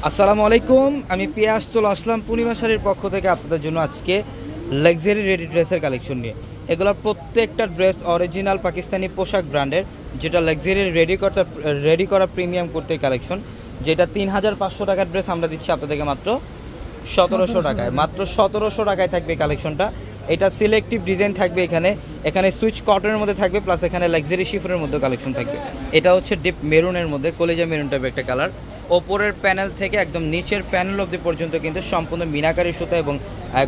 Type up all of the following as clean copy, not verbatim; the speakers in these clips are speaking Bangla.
আসসালামু আলাইকুম, আমি পিয়াস চলে আসলাম পূর্ণিমা শাড়ির পক্ষ থেকে আপনাদের জন্য আজকে লাক্সারি রেডি ড্রেসের কালেকশন নিয়ে। এগুলোর প্রত্যেকটা ড্রেস অরিজিনাল পাকিস্তানি পোশাক ব্র্যান্ডের, যেটা লাক্সারি রেডি করা প্রিমিয়াম করতে কালেকশন, যেটা 3500 টাকার ড্রেস আমরা দিচ্ছি আপনাদেরকে মাত্র 1700 টাকায়। মাত্র 1700 টাকায় থাকবে কালেকশনটা। এটা সিলেক্টিভ ডিজাইন থাকবে, এখানে সুইচ কটনের মধ্যে থাকবে, প্লাস এখানে লাক্সারি শিফনের মধ্যে কালেকশন থাকবে। এটা হচ্ছে ডিপ মেরুনের মধ্যে, কলিজা মেরুন টাইপের একটা কালার। ওপরের প্যানেল থেকে একদম নিচের প্যানেল অবধি পর্যন্ত কিন্তু সম্পূর্ণ মিনাকারি সুতা এবং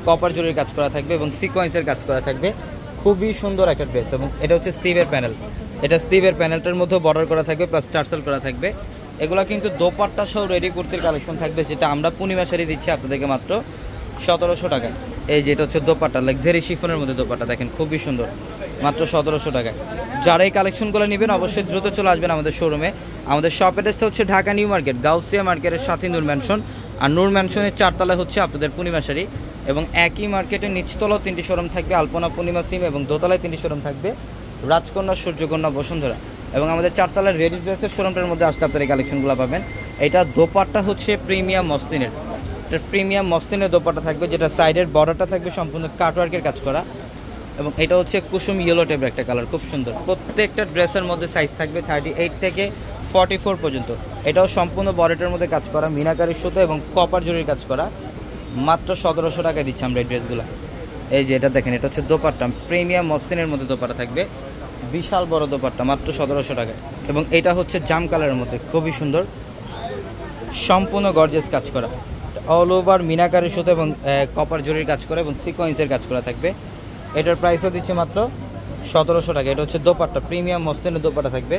কপার জরির কাজ করা থাকবে এবং সিকোয়েন্সের কাজ করা থাকবে। খুবই সুন্দর একটা ড্রেস। এবং এটা হচ্ছে স্টিভের প্যানেল, এটা স্টিভের প্যানেলটার মধ্যেও বর্ডার করা থাকবে, প্লাস টার্সেল করা থাকবে। এগুলো কিন্তু দোপাট্টা সহ রেডি কুর্তির কালেকশন থাকবে, যেটা আমরা পূর্ণিমা শাড়ি দিচ্ছি আপনাদেরকে মাত্র 1700 টাকায়। এই যেটা হচ্ছে দোপাট্টা, লাক্সারি শিফনের মধ্যে দোপাট্টা, দেখেন খুবই সুন্দর, মাত্র 1700 টাকায়। যারা এই কালেকশনগুলো নেবেন অবশ্যই দ্রুত চলে আসবেন আমাদের শোরুমে। আমাদের শপ অ্যাড্রেসটা হচ্ছে ঢাকা নিউ মার্কেট, গাউসিয়া মার্কেটের সাথে নূর ম্যানশন, আর নূর ম্যানশনের 4 তলায় হচ্ছে আপনাদের পূর্ণিমা শাড়ি। এবং একই মার্কেটের নিচতলাও 3টি শোরুম থাকবে, আলপনা পূর্ণিমা সিম, এবং দোতলায় 3টি শোরুম থাকবে, রাজকন্যা, সূর্যকন্যা, বসুন্ধরা। এবং আমাদের 4 তলার রেডি ড্রেসের শোরুমটার মধ্যে আসলে আপনারা এই কালেকশনগুলো পাবেন। এটা দোপাট্টা হচ্ছে প্রিমিয়াম মসলিনের, এটা প্রিমিয়াম মসলিনের দোপাট্টা থাকবে, যেটা সাইডের বর্ডারটা থাকবে সম্পূর্ণ কাটওয়ার্কের কাজ করা। এবং এটা হচ্ছে কুসুম ইয়েলো টাইপের একটা কালার, খুব সুন্দর। প্রত্যেকটা ড্রেসের মধ্যে সাইজ থাকবে 38 থেকে 44 পর্যন্ত। এটাও সম্পূর্ণ বডিটার মধ্যে কাজ করা, মিনাকারি সুতো এবং কপার জরির কাজ করা। মাত্র 1700 টাকায় দিচ্ছি আমরা এই ড্রেসগুলো। এই যে এটা দেখেন, এটা হচ্ছে দোপাট্টা, প্রিমিয়াম মসলিনের মধ্যে দোপাট্টা থাকবে, বিশাল বড় দোপাট্টা, মাত্র 1700 টাকায়। এবং এটা হচ্ছে জাম কালারের মধ্যে, খুবই সুন্দর, সম্পূর্ণ গর্জিয়াস কাজ করা, অল ওভার মিনাকারি সুতো এবং কপার জরির কাজ করা এবং সিকোয়েন্সের কাজ করা থাকবে। এটার প্রাইসও দিচ্ছি মাত্র 1700 টাকা। এটা হচ্ছে দোপাট্টা, প্রিমিয়াম মসলিনের দোপাট্টা থাকবে।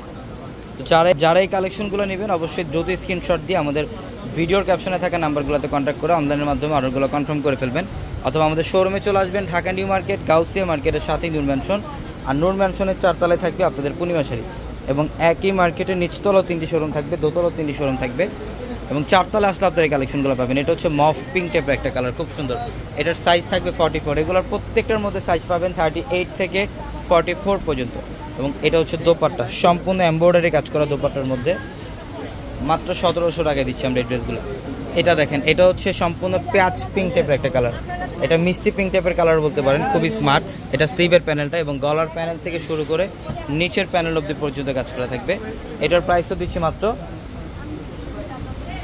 তো যারা এই কালেকশনগুলো নেবেন অবশ্যই দ্রুত স্ক্রিনশট দিয়ে আমাদের ভিডিওর ক্যাপশনে থাকা নাম্বারগুলোতে কন্ট্যাক্ট করে অনলাইনের মাধ্যমে অর্ডারগুলো কনফার্ম করে ফেলবেন, অথবা আমাদের শোরুমে চলে আসবেন, ঢাকা নিউ মার্কেট, গাউসিয়া মার্কেটের সাথেই নূর ম্যানশন, আর নূর ম্যানশনের 4 তলায় থাকবে আপনাদের পূর্ণিমা শাড়ি। এবং একই মার্কেটের নিচতলাও 3টি শোরুম থাকবে, দোতলাও 3টি শোরুম থাকবে, এবং 4 তলায় আসলে আপনারা এই কালেকশনগুলো পাবেন। এটা হচ্ছে মফ পিঙ্ক টাইপের একটা কালার, খুব সুন্দর। এটার সাইজ থাকবে 44, এগুলোর প্রত্যেকটার মধ্যে সাইজ পাবেন 38 থেকে 44 পর্যন্ত। এবং এটা হচ্ছে দোপাট্টা, সম্পূর্ণ এমব্রয়ডারি কাজ করা দোপাট্টার মধ্যে, মাত্র 1700 টাকায় দিচ্ছি আমরা এই ড্রেসগুলো। এটা দেখেন, এটা হচ্ছে সম্পূর্ণ পেঁয়াজ পিঙ্ক টাইপের একটা কালার, এটা মিষ্টি পিঙ্ক টাইপের কালার বলতে পারেন, খুবই স্মার্ট। এটা স্লিভের প্যানেলটা এবং গলার প্যানেল থেকে শুরু করে নিচের প্যানেল অবধি পর্যন্ত কাজ করা থাকবে। এটার প্রাইসও দিচ্ছি মাত্র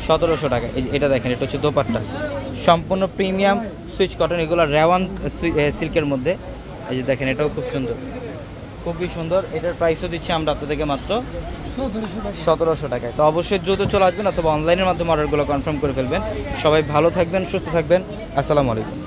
1700 টাকা। এটা দেখেন, এটা হচ্ছে দোপাট্টা, সম্পূর্ণ প্রিমিয়াম সুইচ কটন, এগুলো রেওয়ান সিল্কের মধ্যে। এই যে দেখেন, এটাও খুব সুন্দর, খুবই সুন্দর। এটার প্রাইসও দিচ্ছি আমরা আপনাদেরকে মাত্র 1700 টাকায়। তো অবশ্যই দ্রুত চলে আসবেন, অথবা অনলাইনের মাধ্যমে অর্ডারগুলো কনফার্ম করে ফেলবেন। সবাই ভালো থাকবেন, সুস্থ থাকবেন, আসসালামু আলাইকুম।